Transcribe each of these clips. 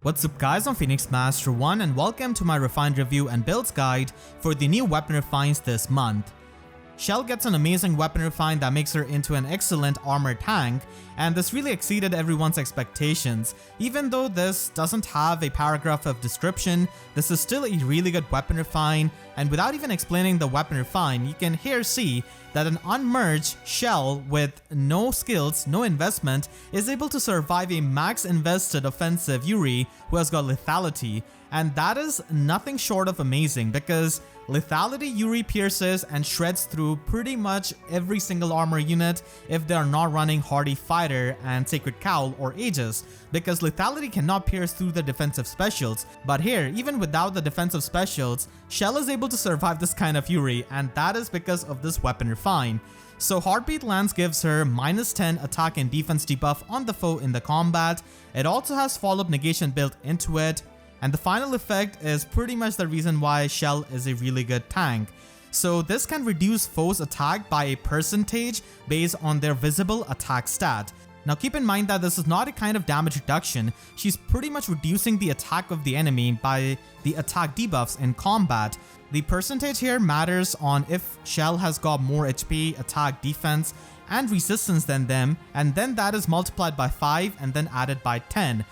What's up guys, I'm Phoenix Master 1 and welcome to my refined review and builds guide for the new weapon refines this month. Kjelle gets an amazing weapon refine that makes her into an excellent armored tank, and this really exceeded everyone's expectations. Even though this doesn't have a paragraph of description, this is still a really good weapon refine, and without even explaining the weapon refine, you can here see that an unmerged Kjelle with no skills, no investment, is able to survive a max invested offensive Yuri who has got lethality, and that is nothing short of amazing because lethality Yuri pierces and shreds through pretty much every single armor unit if they are not running Hardy Fighter and Sacred Cowl or Aegis, because lethality cannot pierce through the defensive specials. But here, even without the defensive specials, Kjelle is able to survive this kind of Yuri, and that is because of this weapon refine. So Heartbeat Lance gives her -10 attack and defense debuff on the foe in the combat. It also has follow-up negation built into it. And the final effect is pretty much the reason why Kjelle is a really good tank. So this can reduce foes' attack by a percentage based on their visible attack stat. Now keep in mind that this is not a kind of damage reduction, she's pretty much reducing the attack of the enemy by the attack debuffs in combat. The percentage here matters on if Kjelle has got more HP, attack, defense, and resistance than them, and then that is multiplied by 5 and then added by 10.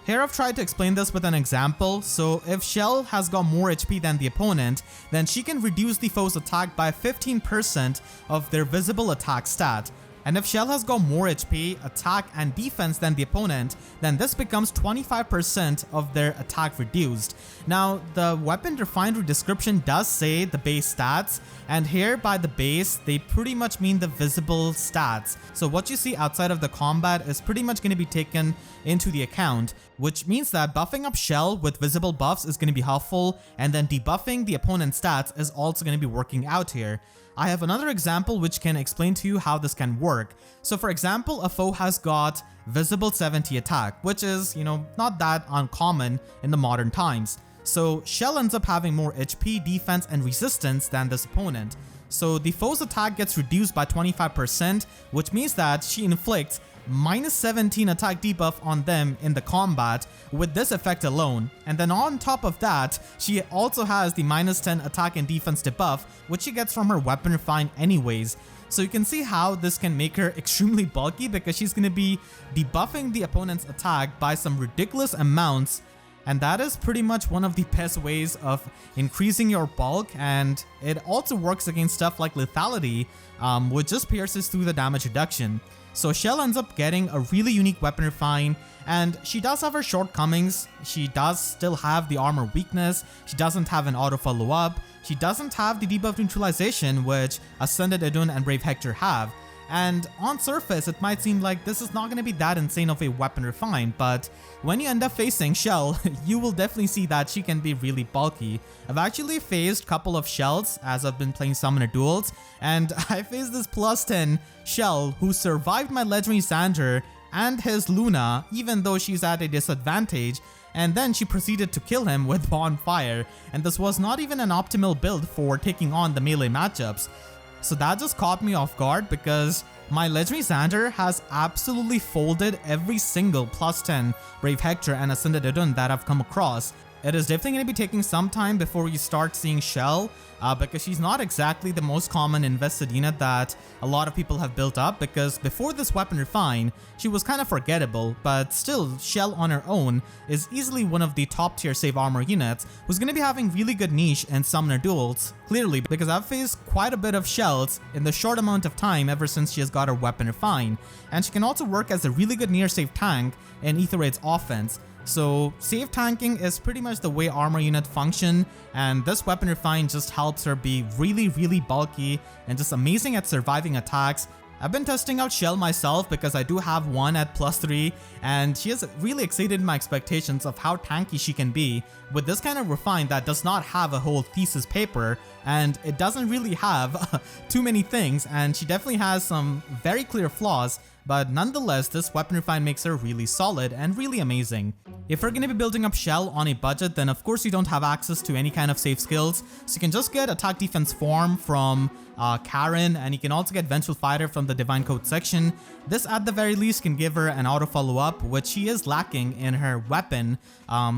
Here I've tried to explain this with an example. So if Kjelle has got more HP than the opponent, then she can reduce the foe's attack by 15% of their visible attack stat. And if Kjelle has got more HP, attack, and defense than the opponent, then this becomes 25% of their attack reduced. Now, the weapon refinery description does say the base stats, and here by the base, they pretty much mean the visible stats. So what you see outside of the combat is pretty much going to be taken into the account, which means that buffing up Kjelle with visible buffs is going to be helpful, and then debuffing the opponent's stats is also going to be working out here. I have another example which can explain to you how this can work. So for example, a foe has got visible 70 attack, which is, not that uncommon in the modern times. So Kjelle ends up having more HP, defense, and resistance than this opponent. So the foe's attack gets reduced by 25%, which means that she inflicts -17 attack debuff on them in the combat with this effect alone. And then on top of that, she also has the -10 attack and defense debuff, which she gets from her weapon refine anyways. So you can see how this can make her extremely bulky because she's going to be debuffing the opponent's attack by some ridiculous amounts. And that is pretty much one of the best ways of increasing your bulk, and it also works against stuff like lethality, which just pierces through the damage reduction. So Kjelle ends up getting a really unique weapon refine, and she does have her shortcomings. She does still have the armor weakness, she doesn't have an auto follow up, she doesn't have the debuff neutralization which Ascended Idun and Brave Hector have. And on surface, it might seem like this is not going to be that insane of a weapon refine, but when you end up facing Kjelle, you will definitely see that she can be really bulky. I've actually faced a couple of Kjelles as I've been playing Summoner Duels, and I faced this +10 Kjelle who survived my legendary Xander and his Luna even though she's at a disadvantage, and then she proceeded to kill him with Bonfire, and this was not even an optimal build for taking on the melee matchups. So that just caught me off guard because my legendary Xander has absolutely folded every single +10 Brave Hector and Ascended Idun that I've come across. It is definitely going to be taking some time before you start seeing Kjelle because she's not exactly the most common invested unit that a lot of people have built up, because before this weapon refine, she was kind of forgettable, but still Kjelle on her own is easily one of the top tier save armor units who's going to be having really good niche in Summoner Duels, clearly because I've faced quite a bit of Kjelles in the short amount of time ever since she has got her weapon refine, and she can also work as a really good near save tank in Aether Raids offense. So save tanking is pretty much the way armor units function, and this weapon refine just helps her be really bulky and just amazing at surviving attacks. I've been testing out Kjelle myself because I do have one at +3, and she has really exceeded my expectations of how tanky she can be with this kind of refine that does not have a whole thesis paper, and it doesn't really have too many things, and she definitely has some very clear flaws, but nonetheless this weapon refine makes her really solid and really amazing. If you're going to be building up Kjelle on a budget, then of course you don't have access to any kind of save skills, so you can just get attack defense Fjorm from Karen, and you can also get Vengeful Fighter from the Divine Code section. This at the very least can give her an auto follow-up, which she is lacking in her weapon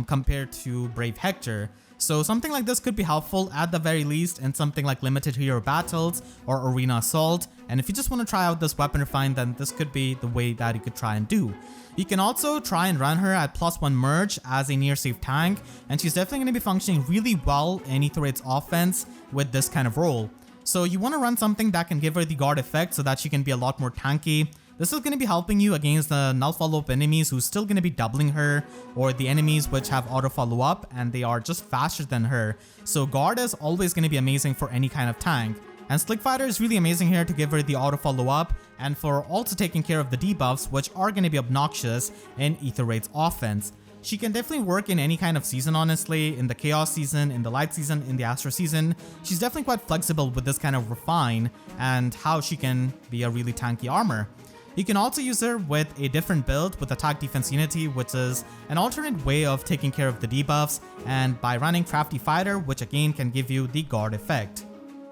compared to Brave Hector. So something like this could be helpful at the very least in something like limited hero battles or arena assault. And if you just want to try out this weapon refine, then this could be the way that you could try and do. You can also try and run her at +1 merge as a near safe tank, and she's definitely going to be functioning really well in Aether Raids offense with this kind of role. So you want to run something that can give her the guard effect so that she can be a lot more tanky. This is going to be helping you against the null follow-up enemies who's still going to be doubling her, or the enemies which have auto follow-up and they are just faster than her. So guard is always going to be amazing for any kind of tank. And Slick Fighter is really amazing here to give her the auto follow-up and for also taking care of the debuffs, which are going to be obnoxious in Aether Raids offense. She can definitely work in any kind of season, honestly, in the Chaos season, in the Light season, in the Astro season. She's definitely quite flexible with this kind of refine and how she can be a really tanky armor. You can also use her with a different build with attack defense unity, which is an alternate way of taking care of the debuffs, and by running Crafty Fighter, which again can give you the guard effect.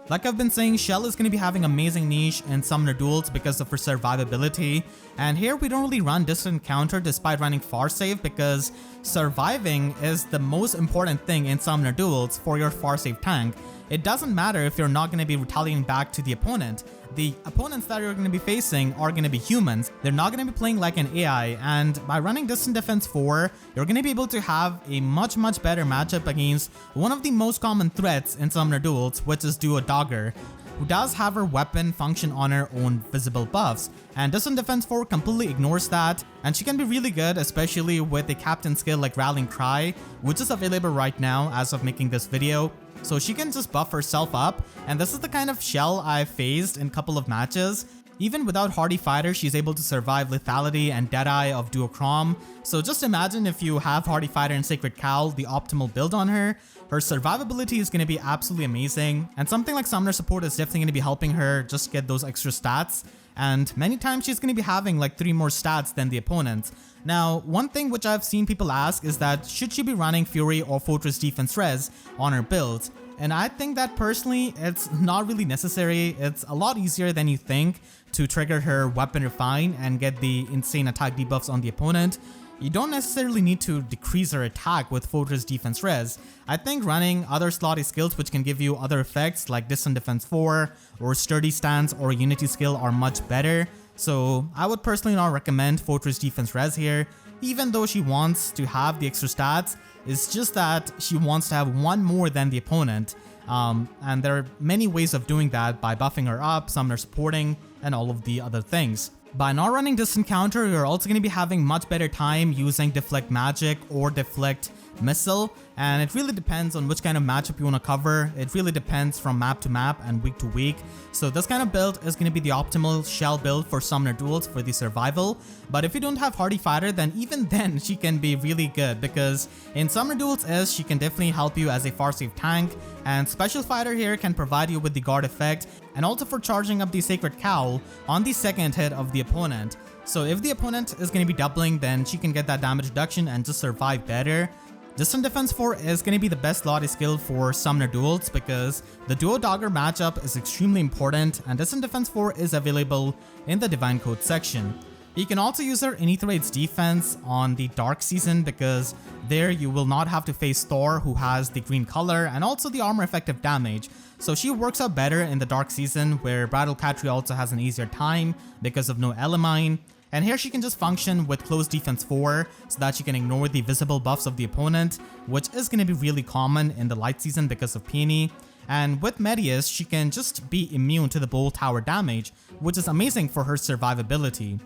Like I've been saying, Kjelle is going to be having amazing niche in Summoner Duels because of her survivability, and here we don't really run distant counter despite running far save because surviving is the most important thing in Summoner Duels for your far save tank. It doesn't matter if you're not going to be retaliating back to the opponent. The opponents that you're going to be facing are going to be humans. They're not going to be playing like an AI, and by running Distant Defense 4, you're going to be able to have a much better matchup against one of the most common threats in Summoner Duels, which is Duo Dogger, who does have her weapon function on her own visible buffs, and Distant Defense 4 completely ignores that, and she can be really good, especially with a captain skill like Rallying Cry, which is available right now as of making this video. So she can just buff herself up, and this is the kind of Kjelle I've faced in a couple of matches. Even without Hardy Fighter, she's able to survive Lethality and Deadeye of Duochrome. So just imagine if you have Hardy Fighter and Sacred Cowl, the optimal build on her. Her survivability is going to be absolutely amazing, and something like Summoner Support is definitely going to be helping her just get those extra stats. And many times she's going to be having like 3 more stats than the opponents. Now, one thing which I've seen people ask is that should she be running Fury or Fortress Defense Res on her build? And I think that personally, it's not really necessary. It's a lot easier than you think to trigger her Weapon Refine and get the insane attack debuffs on the opponent. You don't necessarily need to decrease her attack with Fortress Defense Res. I think running other slotty skills which can give you other effects like Distant Defense 4 or Sturdy Stance or Unity skill are much better. So I would personally not recommend Fortress Defense Res here, even though she wants to have the extra stats. It's just that she wants to have 1 more than the opponent. And there are many ways of doing that by buffing her up, summoner supporting, and all of the other things. By not running Distant Counter, you're also going to be having much better time using Deflect Magic or Deflect Missile, and it really depends on which kind of matchup you want to cover. It really depends from map to map and week to week. So this kind of build is going to be the optimal Kjelle build for Summoner Duels for the survival. But if you don't have Hardy Fighter, then even then she can be really good, because in Summoner Duels she can definitely help you as a far safe tank, and Special Fighter here can provide you with the guard effect and also for charging up the Sacred Cowl on the second hit of the opponent. So if the opponent is going to be doubling, then she can get that damage reduction and just survive better. Distant Defense 4 is going to be the best slotty skill for Summoner Duels because the Duo Dogger matchup is extremely important, and Distant Defense 4 is available in the Divine Code section. You can also use her in Aether Raids defense on the Dark season because there you will not have to face Thor, who has the green color and also the armor effective damage. So she works out better in the Dark season, where Bridal Catry also has an easier time because of no Elimine. And here she can just function with Close Defense 4 so that she can ignore the visible buffs of the opponent, which is going to be really common in the Light season because of Panne. And with Medius, she can just be immune to the Bolt Tower damage, which is amazing for her survivability.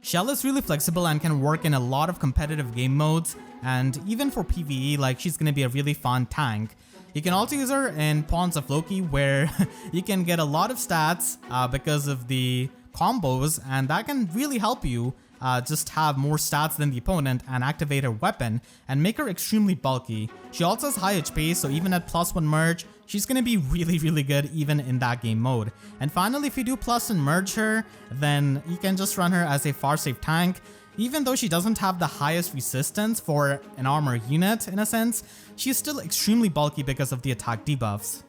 Kjelle is really flexible and can work in a lot of competitive game modes, and even for PvE, like, she's going to be a really fun tank. You can also use her in Pawns of Loki, where you can get a lot of stats because of the combos, and that can really help you just have more stats than the opponent and activate her weapon and make her extremely bulky. She also has high HP, so even at +1 merge, she's going to be really good even in that game mode. And finally, if you do plus and merge her, then you can just run her as a far safe tank. Even though she doesn't have the highest resistance for an armor unit in a sense, she's still extremely bulky because of the attack debuffs.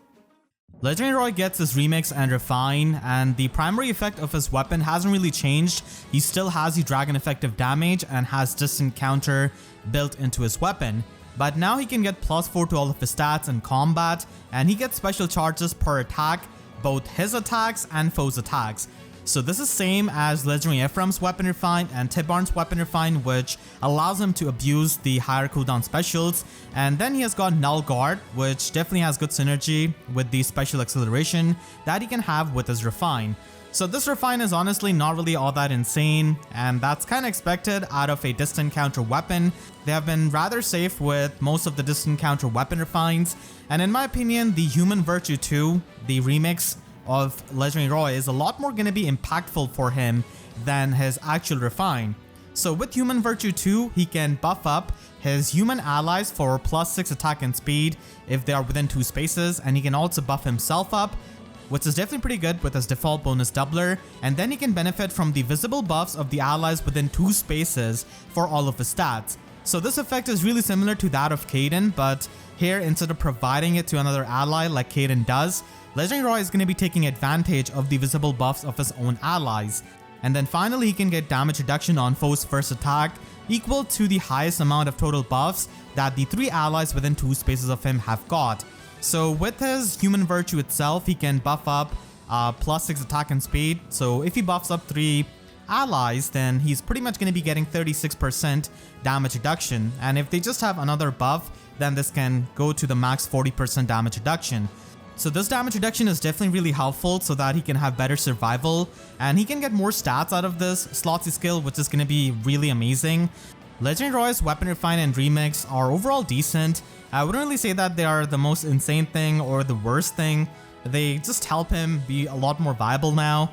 Legendary Roy gets his remix and refine, and the primary effect of his weapon hasn't really changed. He still has the dragon effective damage and has distant counter built into his weapon. But now he can get +4 to all of his stats in combat, and he gets special charges per attack, both his attacks and foes' attacks. So this is same as Legendary Ephraim's weapon refine and Tibarn's weapon refine, which allows him to abuse the higher cooldown specials. And then he has got Null Guard, which definitely has good synergy with the special acceleration that he can have with his refine. So this refine is honestly not really all that insane, and that's kind of expected out of a distant counter weapon. They have been rather safe with most of the distant counter weapon refines, and in my opinion, the Human Virtue 2, the remix of Legendary Roy, is a lot more going to be impactful for him than his actual refine. So with Human Virtue 2, he can buff up his human allies for +6 attack and speed if they are within 2 spaces, and he can also buff himself up, which is definitely pretty good with his default bonus doubler, and then he can benefit from the visible buffs of the allies within 2 spaces for all of his stats. So this effect is really similar to that of Kaden, but here instead of providing it to another ally like Kaden does, Legendary Roy is going to be taking advantage of the visible buffs of his own allies. And then finally he can get damage reduction on foe's first attack equal to the highest amount of total buffs that the 3 allies within 2 spaces of him have got. So with his Human Virtue itself, he can buff up +6 attack and speed. So if he buffs up 3 allies, then he's pretty much going to be getting 36% damage reduction. And if they just have another buff, then this can go to the max 40% damage reduction. So this damage reduction is definitely really helpful so that he can have better survival, and he can get more stats out of this Slotsy skill, which is going to be really amazing. Legendary Roy's weapon refine and remix are overall decent. I wouldn't really say that they are the most insane thing or the worst thing. They just help him be a lot more viable now.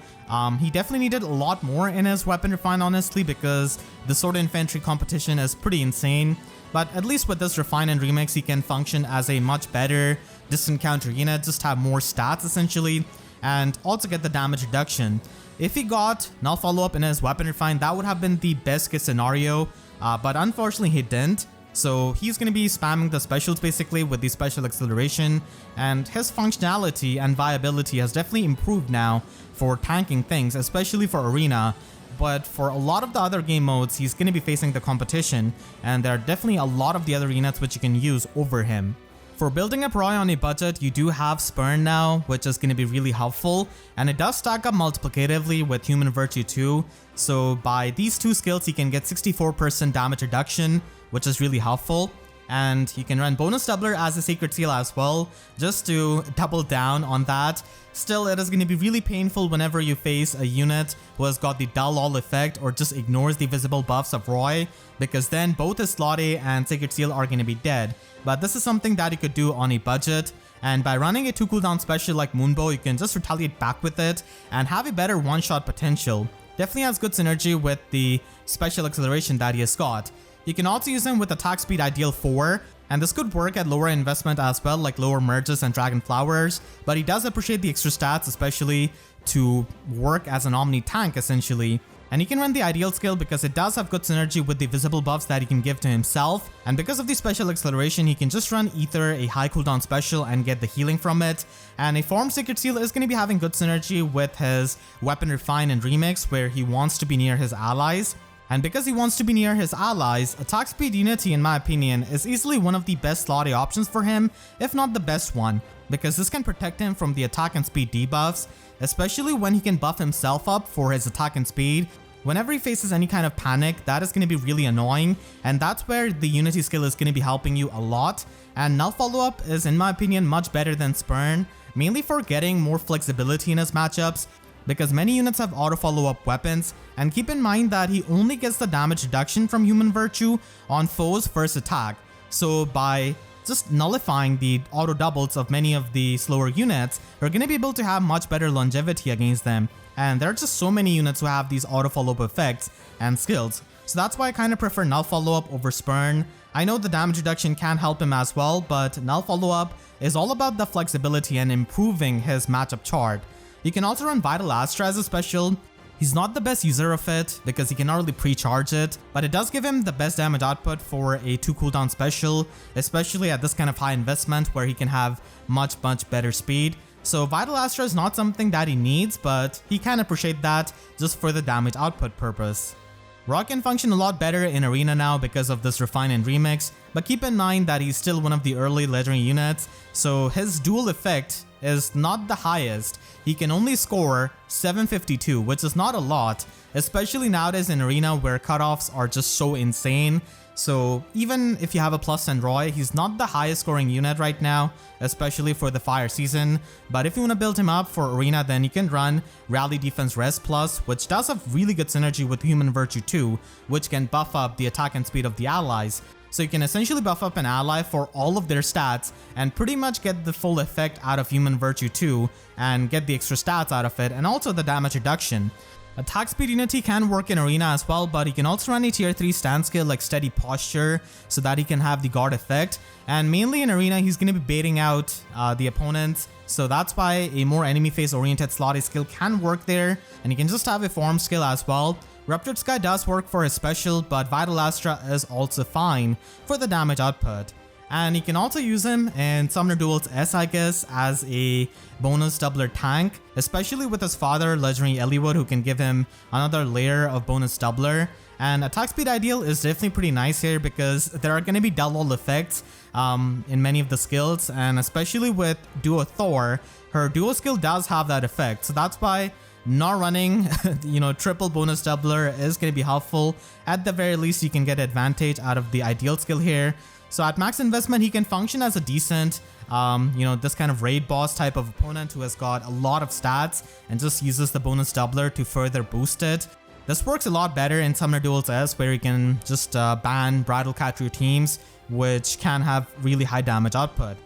He definitely needed a lot more in his weapon refine, honestly, because the sword infantry competition is pretty insane. But at least with this refine and remix, he can function as a much better distant counter unit, just have more stats essentially, and also get the damage reduction. If he got null follow-up in his weapon refine, that would have been the best case scenario, but unfortunately he didn't. So he's going to be spamming the specials basically with the special acceleration, and his functionality and viability has definitely improved now for tanking things, especially for arena. But for a lot of the other game modes, he's going to be facing the competition, and there are definitely a lot of the other units which you can use over him. For building up Roy on a budget, you do have Spurn now, which is going to be really helpful, and it does stack up multiplicatively with Human Virtue 2. So by these 2 skills, he can get 64% damage reduction, which is really helpful. And you can run bonus doubler as a Sacred Seal as well, just to double down on that. Still, it is going to be really painful whenever you face a unit who has got the dull all effect or just ignores the visible buffs of Roy, because then both his Slotty and Sacred Seal are going to be dead. But this is something that you could do on a budget, and by running a 2 cooldown special like Moonbow, you can just retaliate back with it and have a better one-shot potential. Definitely has good synergy with the special acceleration that he has got. You can also use him with attack speed ideal 4, and this could work at lower investment as well, like lower merges and dragon flowers, but he does appreciate the extra stats, especially to work as an omni-tank essentially. And he can run the ideal skill because it does have good synergy with the visible buffs that he can give to himself, and because of the special acceleration, he can just run Aether, a high cooldown special, and get the healing from it. And a Form Sacred Seal is going to be having good synergy with his weapon refine and remix, where he wants to be near his allies. And because he wants to be near his allies, attack speed unity, in my opinion, is easily one of the best slotty options for him, if not the best one, because this can protect him from the attack and speed debuffs, especially when he can buff himself up for his attack and speed. Whenever he faces any kind of panic, that is going to be really annoying, and that's where the unity skill is going to be helping you a lot. And null follow-up is, in my opinion, much better than Spurn, mainly for getting more flexibility in his matchups, because many units have auto follow-up weapons, and keep in mind that he only gets the damage reduction from Human Virtue on foe's first attack. So by just nullifying the auto doubles of many of the slower units, you're going to be able to have much better longevity against them. And there are just so many units who have these auto follow-up effects and skills. So that's why I kind of prefer null follow-up over Spurn. I know the damage reduction can help him as well, but null follow-up is all about the flexibility and improving his matchup chart. You can also run Vital Astra as a special. He's not the best user of it because he cannot really pre-charge it, but it does give him the best damage output for a 2 cooldown special, especially at this kind of high investment where he can have much better speed. So Vital Astra is not something that he needs, but he can appreciate that just for the damage output purpose. Rock can function a lot better in Arena now because of this refine and remix, but keep in mind that he's still one of the early legendary units, so his dual effect is not the highest. He can only score 752, which is not a lot, especially nowadays in Arena where cutoffs are just so insane. So even if you have a plus 10 Roy, he's not the highest scoring unit right now, especially for the fire season. But if you want to build him up for Arena, then you can run Rally Defense Res Plus, which does have really good synergy with Human Virtue 2, which can buff up the attack and speed of the allies. So you can essentially buff up an ally for all of their stats and pretty much get the full effect out of Human Virtue 2 and get the extra stats out of it and also the damage reduction. Attack speed unity can work in Arena as well, but he can also run a tier 3 stand skill like Steady Posture so that he can have the guard effect. And mainly in Arena, he's going to be baiting out the opponents, so that's why a more enemy phase oriented slotty skill can work there. And he can just have a form skill as well. Ruptured Sky does work for his special, but Vital Astra is also fine for the damage output. And you can also use him in Summoner Duels S, I guess, as a bonus doubler tank, especially with his father, legendary Eliwood, who can give him another layer of bonus doubler. And attack speed ideal is definitely pretty nice here because there are going to be double effects in many of the skills, and especially with Duo Thor, her duo skill does have that effect. So that's why not running, triple bonus doubler is going to be helpful. At the very least, you can get advantage out of the ideal skill here. So at max investment, he can function as a decent, this kind of raid boss type of opponent who has got a lot of stats and just uses the bonus doubler to further boost it. This works a lot better in Summoner Duels S, where you can just ban Bridal Cat teams, which can have really high damage output.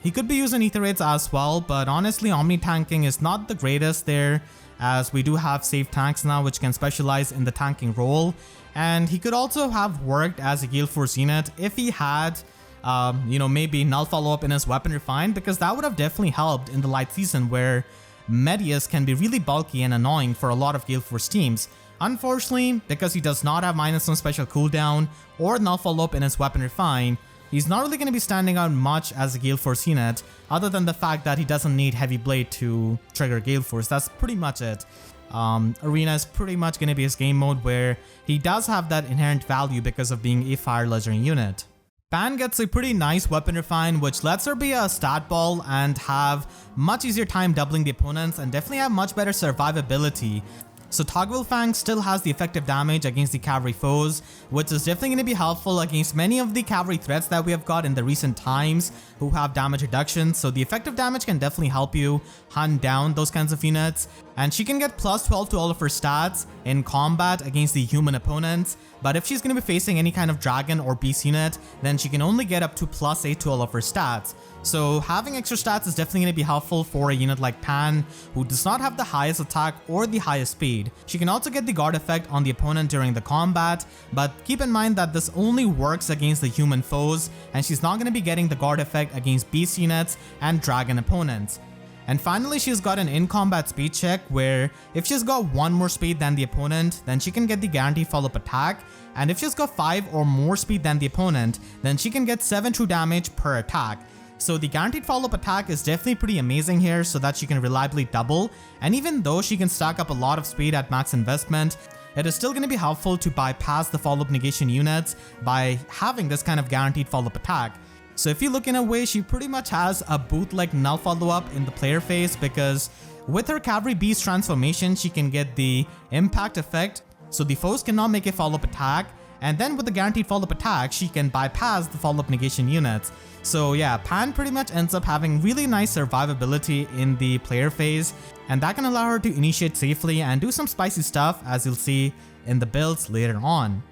He could be using Aether Raids as well, but honestly, omni-tanking is not the greatest there, as we do have safe tanks now which can specialize in the tanking role. And he could also have worked as a Galeforce unit if he had, maybe null follow-up in his weapon refine, because that would have definitely helped in the light season where Medius can be really bulky and annoying for a lot of Galeforce teams. Unfortunately, because he does not have -1 special cooldown or null follow-up in his weapon refine, he's not really going to be standing out much as a Galeforce unit, other than the fact that he doesn't need Heavy Blade to trigger Galeforce. That's pretty much it. Arena is pretty much going to be his game mode where he does have that inherent value because of being a fire legendary unit. Panne gets a pretty nice weapon refine, which lets her be a stat ball and have much easier time doubling the opponents and definitely have much better survivability. So Toggle Fang still has the effective damage against the cavalry foes, which is definitely going to be helpful against many of the cavalry threats that we have got in the recent times who have damage reduction. So the effective damage can definitely help you hunt down those kinds of units. And she can get plus 12 to all of her stats in combat against the human opponents. But if she's going to be facing any kind of dragon or beast unit, then she can only get up to plus 8 to all of her stats. So having extra stats is definitely going to be helpful for a unit like Panne, who does not have the highest attack or the highest speed. She can also get the guard effect on the opponent during the combat, but keep in mind that this only works against the human foes, and she's not going to be getting the guard effect against beast units and dragon opponents. And finally, she's got an in-combat speed check where if she's got 1 more speed than the opponent, then she can get the guaranteed follow-up attack, and if she's got 5 or more speed than the opponent, then she can get 7 true damage per attack. So the guaranteed follow-up attack is definitely pretty amazing here so that she can reliably double, and even though she can stack up a lot of speed at max investment, it is still going to be helpful to bypass the follow-up negation units by having this kind of guaranteed follow-up attack. So if you look in a way, she pretty much has a bootleg null follow-up in the player phase, because with her cavalry beast transformation, she can get the impact effect, so the foes cannot make a follow-up attack, and then with the guaranteed follow-up attack, she can bypass the follow-up negation units. So yeah, Panne pretty much ends up having really nice survivability in the player phase, and that can allow her to initiate safely and do some spicy stuff, as you'll see in the builds later on.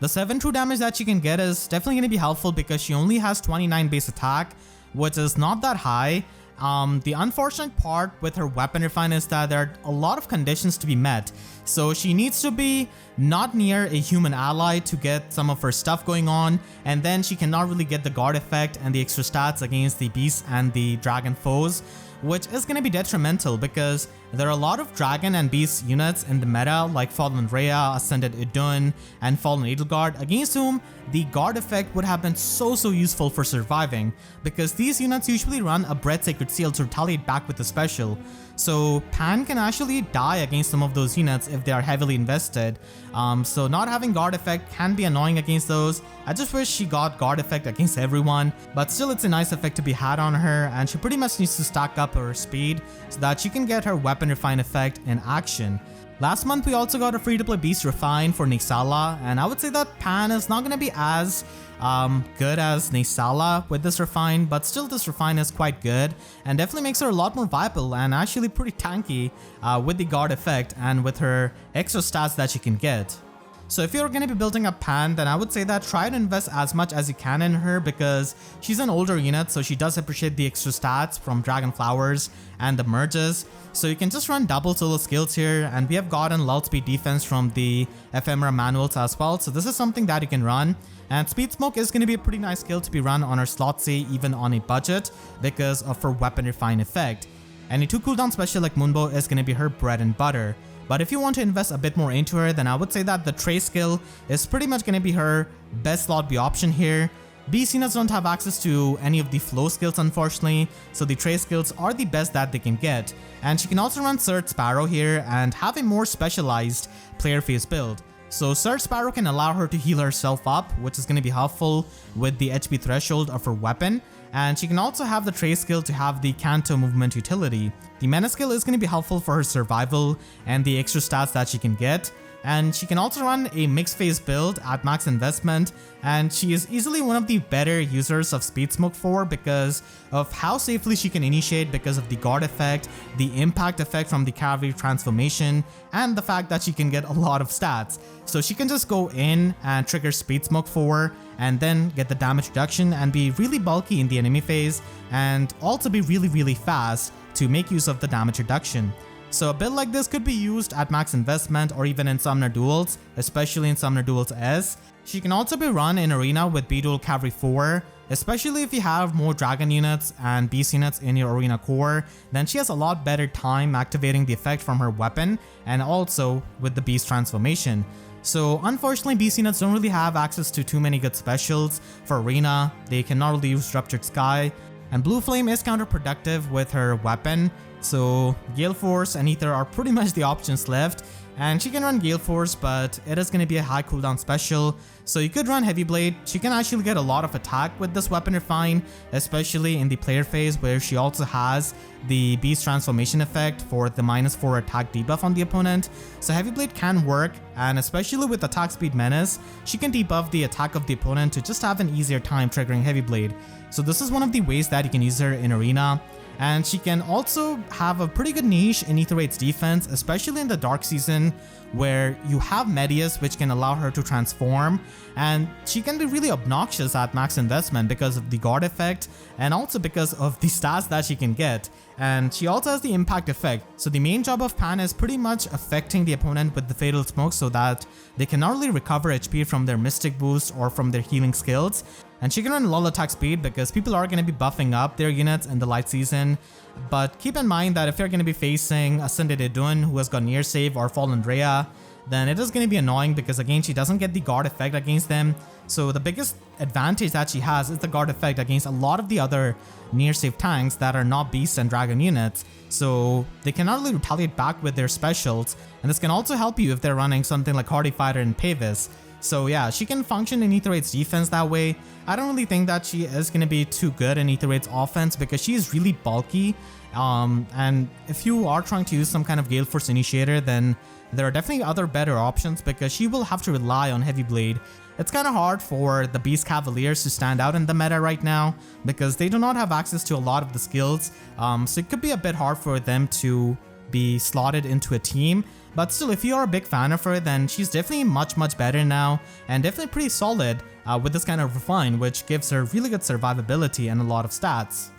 The 7 true damage that she can get is definitely going to be helpful because she only has 29 base attack, which is not that high. The unfortunate part with her weapon refine is that there are a lot of conditions to be met. So she needs to be not near a human ally to get some of her stuff going on, and then she cannot really get the guard effect and the extra stats against the beast and the dragon foes. which is going to be detrimental because there are a lot of Dragon and Beast units in the meta like Fallen Rhea, Ascended Idun, and Fallen Edelgard, against whom the guard effect would have been so useful for surviving, because these units usually run a Bread Sacred Seal to retaliate back with a special. So Pan can actually die against some of those units if they are heavily invested. So not having guard effect can be annoying against those. I just wish she got guard effect against everyone, but still it's a nice effect to be had on her, and she pretty much needs to stack up her speed so that she can get her weapon refine effect in action. Last month we also got a free-to-play Beast Refine for Nisala, and I would say that Pan is not going to be as good as Nisala with this refine, but still this refine is quite good and definitely makes her a lot more viable and actually pretty tanky with the guard effect and with her extra stats that she can get. So if you're going to be building up Pan, then I would say that try to invest as much as you can in her, because she's an older unit, so she does appreciate the extra stats from Dragon Flowers and the merges. So you can just run double solo skills here, and we have gotten lull speed defense from the ephemera manuals as well, so this is something that you can run. And Speed Smoke is going to be a pretty nice skill to be run on her slot C even on a budget because of her weapon refine effect. And a 2 cooldown special like Moonbow is going to be her bread and butter. But if you want to invest a bit more into her, then I would say that the Trace skill is pretty much going to be her best slot B option here. Beast units don't have access to any of the flow skills unfortunately, so the Trace skills are the best that they can get. And she can also run Surge Sparrow here and have a more specialized player phase build. So Surge Sparrow can allow her to heal herself up, which is going to be helpful with the HP threshold of her weapon. And she can also have the Trace skill to have the Canto movement utility. The Menace skill is going to be helpful for her survival and the extra stats that she can get. And she can also run a mixed phase build at max investment, and she is easily one of the better users of Speed Smoke 4 because of how safely she can initiate because of the guard effect, the impact effect from the cavalry transformation, and the fact that she can get a lot of stats. So she can just go in and trigger Speed Smoke 4 and then get the damage reduction and be really bulky in the enemy phase, and also be really fast to make use of the damage reduction. So a build like this could be used at max investment or even in Summoner Duels, especially in Summoner Duels S. She can also be run in Arena with B-Duel Cavalry 4, especially if you have more Dragon units and Beast units in your Arena core, then she has a lot better time activating the effect from her weapon and also with the Beast transformation. So unfortunately Beast units don't really have access to too many good specials for Arena. They cannot really use Ruptured Sky, and Blue Flame is counterproductive with her weapon. So Galeforce and Aether are pretty much the options left, and she can run Galeforce, but it is going to be a high cooldown special. So you could run Heavy Blade. She can actually get a lot of attack with this weapon refine, especially in the player phase where she also has the Beast transformation effect for the -4 attack debuff on the opponent. So Heavy Blade can work, and especially with attack speed menace, she can debuff the attack of the opponent to just have an easier time triggering Heavy Blade. So this is one of the ways that you can use her in Arena. And she can also have a pretty good niche in Aether Raids defense, especially in the Dark Season where you have Medius, which can allow her to transform, and she can be really obnoxious at max investment because of the guard effect and also because of the stats that she can get. And she also has the impact effect, so the main job of Pan is pretty much affecting the opponent with the Fatal Smoke so that they can not only recover HP from their Mystic boost or from their healing skills, and she can run lull attack speed because people are going to be buffing up their units in the light season. But keep in mind that if you're going to be facing Ascended Idun who has got near save or Fallen Rhea, then it is going to be annoying because again she doesn't get the guard effect against them. So the biggest advantage that she has is the guard effect against a lot of the other near save tanks that are not Beast and Dragon units. So they can not only retaliate back with their specials, and this can also help you if they're running something like Hardy Fighter and Pavis. So yeah, she can function in Aether Raids defense that way. I don't really think that she is going to be too good in Aether Raids offense because she is really bulky. And if you are trying to use some kind of Galeforce initiator, then there are definitely other better options because she will have to rely on Heavy Blade. It's kind of hard for the Beast Cavaliers to stand out in the meta right now because they do not have access to a lot of the skills. So it could be a bit hard for them to be slotted into a team. But still, if you are a big fan of her, then she's definitely much better now and definitely pretty solid with this kind of refine, which gives her really good survivability and a lot of stats.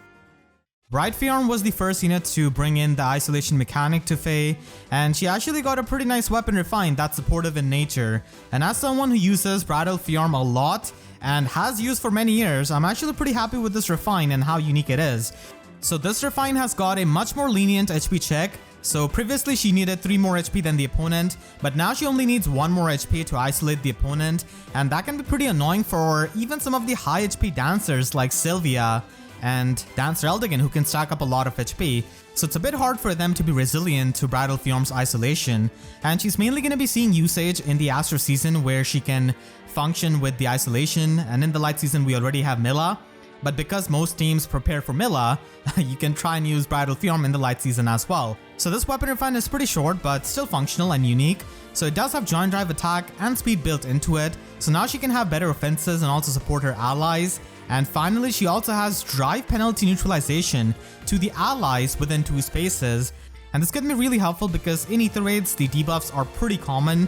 Bright Fjorm was the first unit to bring in the isolation mechanic to FEH, and she actually got a pretty nice weapon refine that's supportive in nature. And as someone who uses Bridal Fjorm a lot and has used for many years, I'm actually pretty happy with this refine and how unique it is. So this refine has got a much more lenient HP check. So previously she needed 3 more HP than the opponent, but now she only needs 1 more HP to isolate the opponent, and that can be pretty annoying for even some of the high HP dancers like Sylvia and Dancer Eldigan, who can stack up a lot of HP. So it's a bit hard for them to be resilient to Bridal Fjorm's isolation, and she's mainly going to be seeing usage in the Astro season where she can function with the isolation, and in the Light season we already have Milla. But because most teams prepare for Milla, you can try and use Bridal Fjorm in the Light season as well. So this weapon refine is pretty short but still functional and unique. So it does have Joint Drive attack and speed built into it. So now she can have better offenses and also support her allies. And finally, she also has drive penalty neutralization to the allies within 2 spaces. And this can be really helpful because in Aether Raids, the debuffs are pretty common.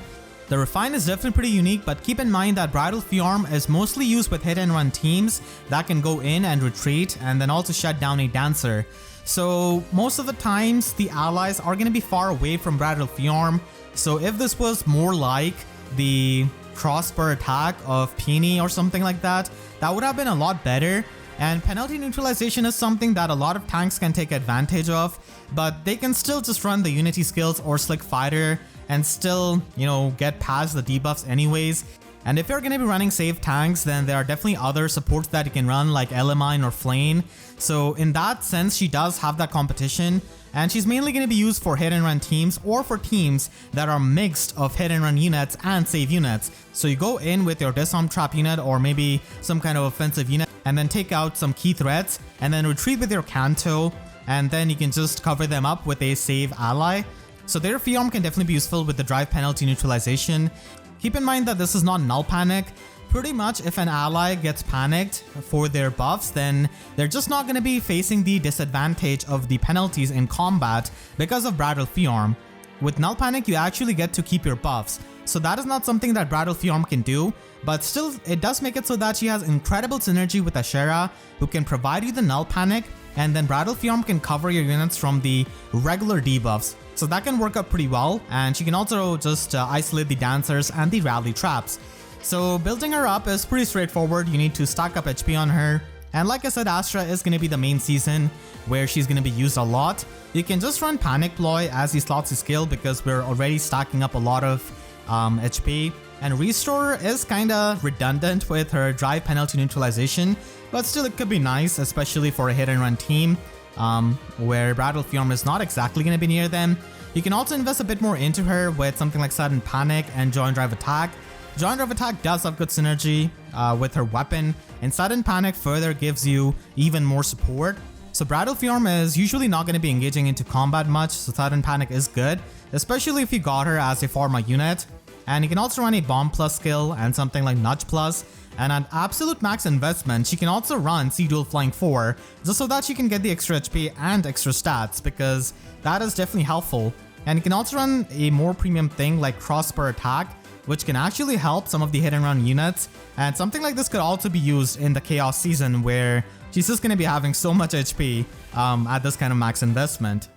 The refine is definitely pretty unique, but keep in mind that Bridal Fjorm is mostly used with hit and run teams that can go in and retreat and then also shut down a dancer. So most of the times the allies are going to be far away from Bridal Fjorm. So if this was more like the crossbar attack of Panne or something like that, that would have been a lot better. And penalty neutralization is something that a lot of tanks can take advantage of, but they can still just run the Unity skills or Slick Fighter and still, get past the debuffs anyways. And if you're going to be running safe tanks, then there are definitely other supports that you can run like Elimine or Flame. So in that sense, she does have that competition, and she's mainly going to be used for hit and run teams or for teams that are mixed of hit and run units and save units. So you go in with your disarm trap unit or maybe some kind of offensive unit and then take out some key threats and then retreat with your Canto, and then you can just cover them up with a save ally. So their Fjorm can definitely be useful with the drive penalty neutralization. Keep in mind that this is not null panic. Pretty much if an ally gets panicked for their buffs, then they're just not going to be facing the disadvantage of the penalties in combat because of Bridal Fjorm. With null panic, you actually get to keep your buffs. So that is not something that Bridal Fjorm can do, but still it does make it so that she has incredible synergy with Ashera, who can provide you the null panic, and then Bridal Fjorm can cover your units from the regular debuffs. So that can work out pretty well, and she can also just isolate the dancers and the rally traps. So building her up is pretty straightforward. You need to stack up HP on her, and like I said, Astra is going to be the main season where she's going to be used a lot. You can just run Panic Ploy as the slotsy skill because we're already stacking up a lot of HP, and Restore is kinda redundant with her drive penalty neutralization, but still it could be nice, especially for a hit and run team where Bridal Fjorm is not exactly going to be near them. You can also invest a bit more into her with something like Sudden Panic and Joint Drive Attack. Joint Drive Attack does have good synergy with her weapon, and Sudden Panic further gives you even more support. So Bridal Fjorm is usually not going to be engaging into combat much, so Sudden Panic is good, especially if you got her as a Pharma unit. And you can also run a Bomb Plus skill and something like Nudge Plus. And at absolute max investment, she can also run Sea-Dual Flying 4, just so that she can get the extra HP and extra stats, because that is definitely helpful. And you can also run a more premium thing like Crossbar Attack, which can actually help some of the hit and run units. And something like this could also be used in the Chaos season, where she's just going to be having so much HP at this kind of max investment.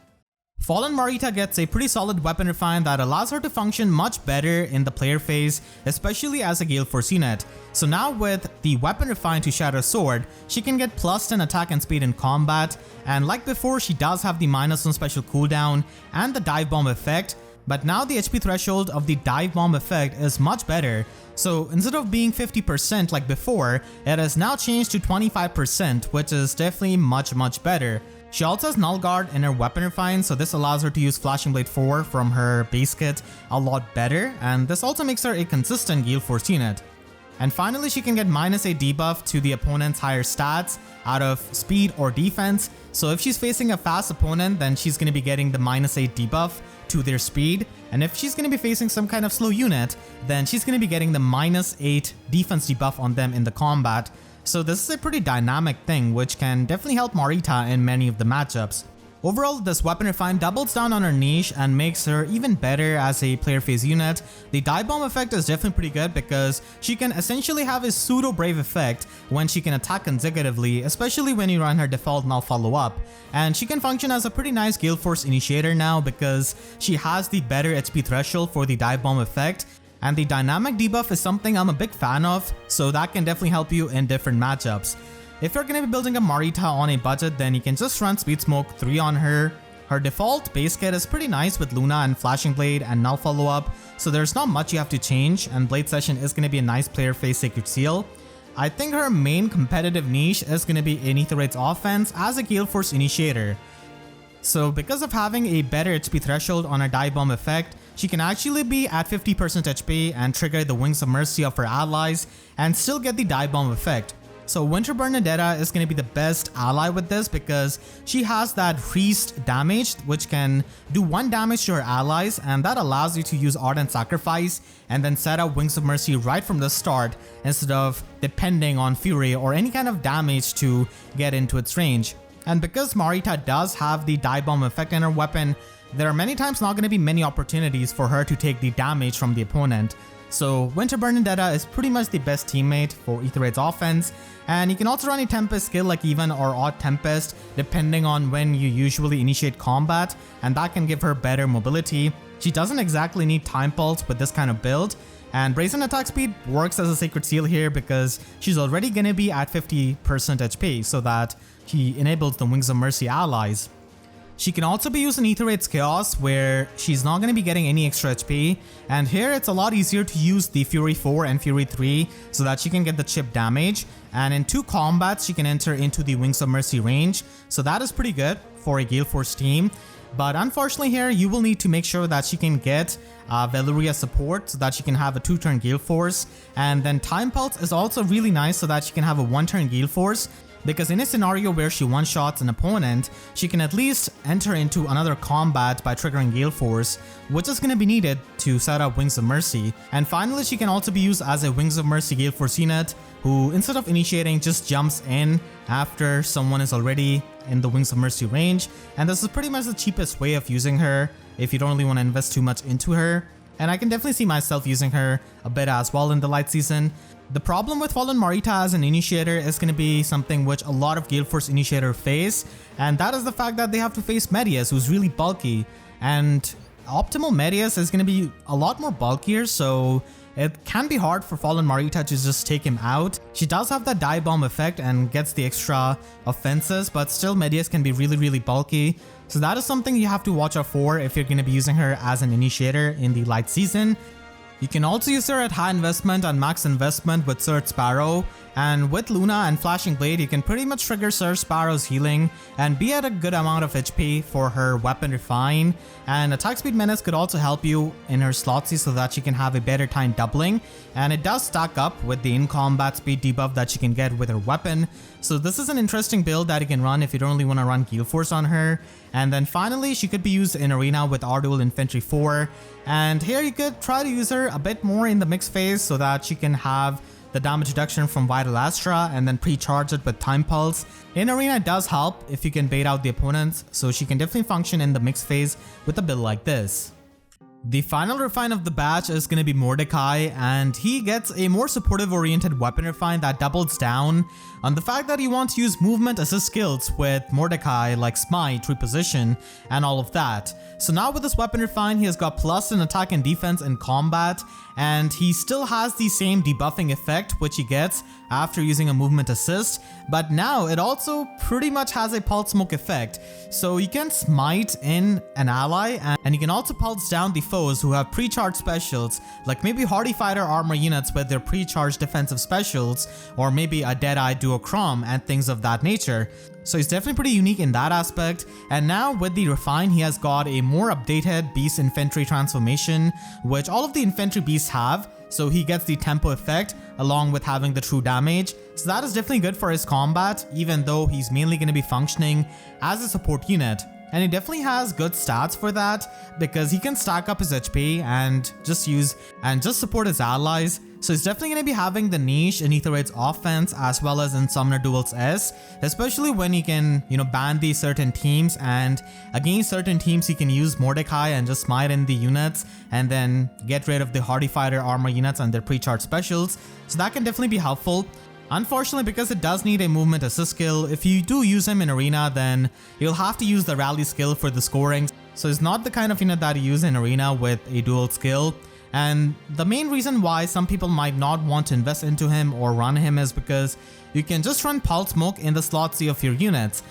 Fallen Mareeta gets a pretty solid weapon refine that allows her to function much better in the player phase, especially as a Galeforce unit. So now with the weapon refine to Shadow Sword, she can get plus 10 attack and speed in combat, and like before, she does have the -1 special cooldown and the dive bomb effect, but now the HP threshold of the dive bomb effect is much better. So instead of being 50% like before, it has now changed to 25%, which is definitely much better. She also has Null Guard in her weapon refine, so this allows her to use Flashing Blade 4 from her base kit a lot better, and this also makes her a consistent Galeforce unit. And finally, she can get -8 debuff to the opponent's higher stats out of speed or defense. So if she's facing a fast opponent, then she's going to be getting the -8 debuff to their speed. And if she's going to be facing some kind of slow unit, then she's going to be getting the -8 defense debuff on them in the combat. So this is a pretty dynamic thing, which can definitely help Mareeta in many of the matchups. Overall, this weapon refine doubles down on her niche and makes her even better as a player phase unit. The dive bomb effect is definitely pretty good because she can essentially have a pseudo brave effect when she can attack consecutively, especially when you run her default null follow up. And she can function as a pretty nice Galeforce initiator now because she has the better HP threshold for the dive bomb effect. And the dynamic debuff is something I'm a big fan of, so that can definitely help you in different matchups. If you're gonna be building a Mareeta on a budget, then you can just run Speed Smoke 3 on her. Her default base kit is pretty nice with Luna and Flashing Blade and Null Follow-Up, so there's not much you have to change, and Blade Session is gonna be a nice player phase Sacred Seal. I think her main competitive niche is gonna be in Aether Raids offense as a Galeforce initiator. So because of having a better HP threshold on her Dive Bomb effect, she can actually be at 50% HP and trigger the Wings of Mercy of her allies and still get the Dive Bomb effect. So Winter Bernadetta is going to be the best ally with this because she has that Priest damage which can do 1 damage to her allies, and that allows you to use Ardent Sacrifice and then set up Wings of Mercy right from the start instead of depending on Fury or any kind of damage to get into its range. And because Mareeta does have the Dive Bomb effect in her weapon, there are many times not going to be many opportunities for her to take the damage from the opponent. So Winter Bernadetta is pretty much the best teammate for Aether Raids offense, and you can also run a Tempest skill like Even or Odd Tempest depending on when you usually initiate combat, and that can give her better mobility. She doesn't exactly need Time Pulse with this kind of build, and Brazen Attack Speed works as a Sacred Seal here because she's already gonna be at 50% HP so that she enables the Wings of Mercy allies. She can also be used in Aether Raids Chaos where she's not going to be getting any extra HP, and here it's a lot easier to use the Fury 4 and Fury 3 so that she can get the chip damage, and in 2 combats she can enter into the Wings of Mercy range, so that is pretty good for a Galeforce team. But unfortunately here you will need to make sure that she can get Valyria support so that she can have a 2-turn Galeforce, and then Time Pulse is also really nice so that she can have a 1-turn Galeforce. Because in a scenario where she one-shots an opponent, she can at least enter into another combat by triggering Galeforce, which is going to be needed to set up Wings of Mercy. And finally, she can also be used as a Wings of Mercy Galeforce unit, who instead of initiating just jumps in after someone is already in the Wings of Mercy range, and this is pretty much the cheapest way of using her if you don't really want to invest too much into her. And I can definitely see myself using her a bit as well in the light season. The problem with Fallen Mareeta as an initiator is going to be something which a lot of Galeforce initiators face, and that is the fact that they have to face Medius, who's really bulky, and optimal Medius is going to be a lot more bulkier, so it can be hard for Fallen Mareeta to just take him out. She does have that Dive Bomb effect and gets the extra offenses, but still Medius can be really bulky, so that is something you have to watch out for if you're going to be using her as an initiator in the light season. You can also use her at high investment and max investment with Sir Sparrow, and with Luna and Flashing Blade you can pretty much trigger Sir Sparrow's healing and be at a good amount of HP for her weapon refine, and Attack Speed Menace could also help you in her slot C so that she can have a better time doubling, and it does stack up with the in-combat speed debuff that she can get with her weapon. So this is an interesting build that you can run if you don't really want to run Galeforce on her. And then finally, she could be used in Arena with Duel Infantry 4, and here you could try to use her a bit more in the mix phase so that she can have the damage reduction from Vital Astra and then pre-charge it with Time Pulse. In Arena it does help if you can bait out the opponents, so she can definitely function in the mix phase with a build like this. The final refine of the batch is going to be Mordecai, and he gets a more supportive oriented weapon refine that doubles down on the fact that he wants to use movement assist skills with Mordecai like Smite, Reposition, and all of that. So now with this weapon refine, he has got plus in attack and defense in combat, and he still has the same debuffing effect which he gets after using a movement assist, but now it also pretty much has a pulse smoke effect. So you can smite in an ally, and you can also pulse down the foes who have pre-charged specials, like maybe Hardy Fighter armor units with their pre-charged defensive specials, or maybe a Deadeye Duochrome and things of that nature. So he's definitely pretty unique in that aspect, and now with the refine he has got a more updated Beast Infantry transformation, which all of the infantry beasts have, so he gets the tempo effect along with having the true damage, so that is definitely good for his combat, even though he's mainly going to be functioning as a support unit. And he definitely has good stats for that because he can stack up his HP and just support his allies. So he's definitely going to be having the niche in Aether Raids offense as well as in Summoner Duels S, especially when he can, ban these certain teams, and against certain teams he can use Mordecai and just smite in the units and then get rid of the Hardy Fighter armor units and their pre-charged specials. So that can definitely be helpful. Unfortunately, because it does need a movement assist skill, if you do use him in Arena, then you'll have to use the rally skill for the scoring. So it's not the kind of unit that you use in Arena with a dual skill. And the main reason why some people might not want to invest into him or run him is because you can just run Pulse Smoke in the slot C of your units.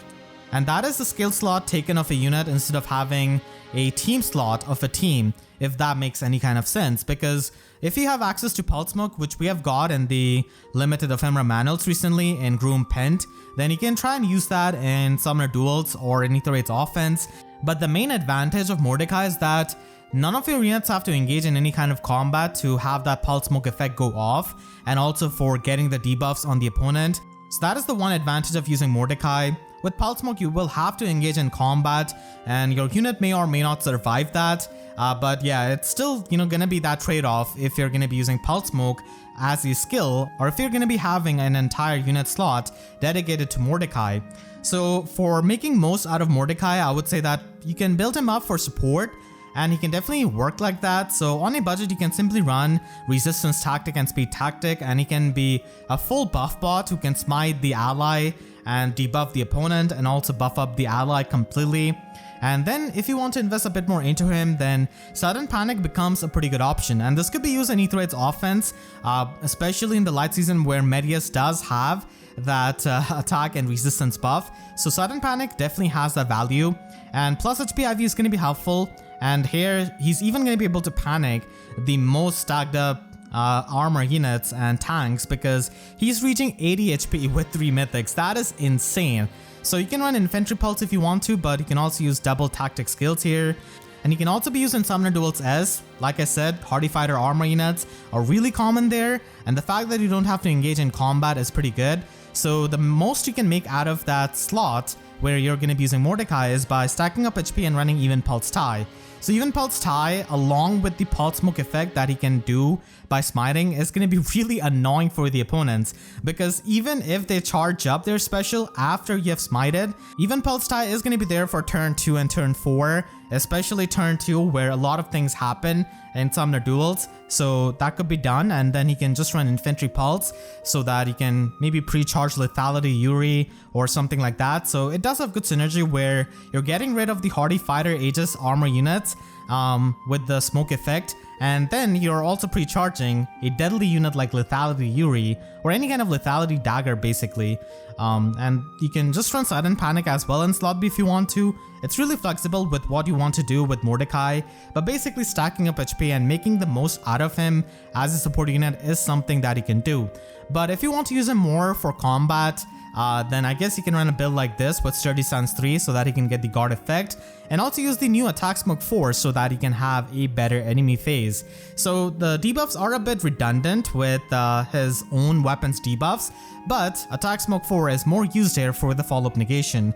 And that is the skill slot taken of a unit instead of having a team slot of a team, if that makes any kind of sense. Because if you have access to Pulse Smoke, which we have got in the limited ephemera manuals recently in Groom Pent, then you can try and use that in Summoner Duels or in Aether Raids offense. But the main advantage of Mordecai is that none of your units have to engage in any kind of combat to have that Pulse Smoke effect go off, and also for getting the debuffs on the opponent. So that is the one advantage of using Mordecai. With Pulse Smoke, you will have to engage in combat, and your unit may or may not survive that. But yeah, it's still, gonna be that trade-off if you're gonna be using Pulse Smoke as a skill, or if you're gonna be having an entire unit slot dedicated to Mordecai. So for making most out of Mordecai, I would say that you can build him up for support, and he can definitely work like that. So on a budget, you can simply run Resistance Tactic and Speed Tactic, and he can be a full buff bot who can smite the ally and debuff the opponent and also buff up the ally completely. And then if you want to invest a bit more into him, then Sudden Panic becomes a pretty good option. And this could be used in Aether Raids offense, especially in the light season where Medius does have that attack and resistance buff. So Sudden Panic definitely has that value. And plus HP IV is going to be helpful. And here he's even going to be able to panic the most stacked up armor units and tanks, because he's reaching 80 HP with 3 mythics. That is insane. So you can run Infantry Pulse if you want to, but you can also use double tactic skills here. And you can also be using Summoner Duels S. Like I said, Hardy Fighter armor units are really common there, and the fact that you don't have to engage in combat is pretty good. So the most you can make out of that slot where you're going to be using Mordecai is by stacking up HP and running Even Pulse Tie. So Even Pulse Tie, along with the Pulse Smoke effect that he can do by smiting, is going to be really annoying for the opponents, because even if they charge up their special after you have smited, Even Pulse Tie is going to be there for turn 2 and turn 4, especially turn 2 where a lot of things happen in Summoner Duels. So that could be done, and then he can just run Infantry Pulse so that he can maybe pre-charge Lethality Yuri or something like that. So it does have good synergy where you're getting rid of the Hardy Fighter Aegis armor units with the smoke effect, and then you're also pre-charging a deadly unit like Lethality Yuri or any kind of Lethality Dagger basically. And you can just run Sudden Panic as well in slot B if you want to. It's really flexible with what you want to do with Mordecai, but basically stacking up HP and making the most out of him as a support unit is something that he can do. But if you want to use him more for combat, then I guess you can run a build like this with Sturdy Stance 3 so that he can get the guard effect, and also use the new Attack Smoke 4 so that he can have a better enemy phase. So the debuffs are a bit redundant with his own weapons debuffs, but Attack Smoke 4 is more used here for the follow-up negation.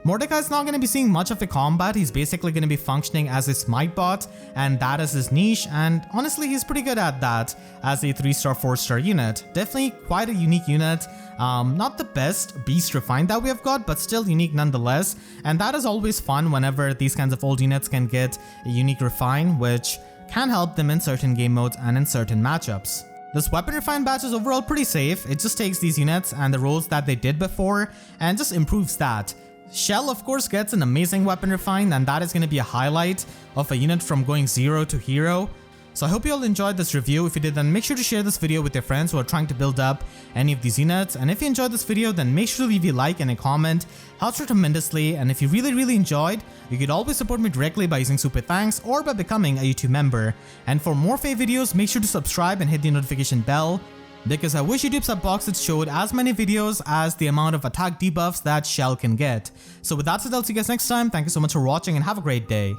Mordecai is not going to be seeing much of a combat. He's basically going to be functioning as a smite bot, and that is his niche, and honestly he's pretty good at that as a 3-star 4-star unit. Definitely quite a unique unit. Not the best beast refined that we have got, but still unique nonetheless, and that is always fun whenever these kinds of old units can get a unique refine, which can help them in certain game modes and in certain matchups. This weapon refine batch is overall pretty safe. It just takes these units and the roles that they did before and just improves that. Kjelle of course gets an amazing weapon refine, and that is going to be a highlight of a unit from going 0 to hero. So I hope you all enjoyed this review. If you did, then make sure to share this video with your friends who are trying to build up any of these units. And if you enjoyed this video, then make sure to leave a like and a comment. Helps me tremendously. And if you really enjoyed, you could always support me directly by using super thanks or by becoming a YouTube member. And for more FEH videos, make sure to subscribe and hit the notification bell, because I wish YouTube's boxes showed as many videos as the amount of attack debuffs that Kjelle can get. So with that said, I'll see you guys next time. Thank you so much for watching and have a great day.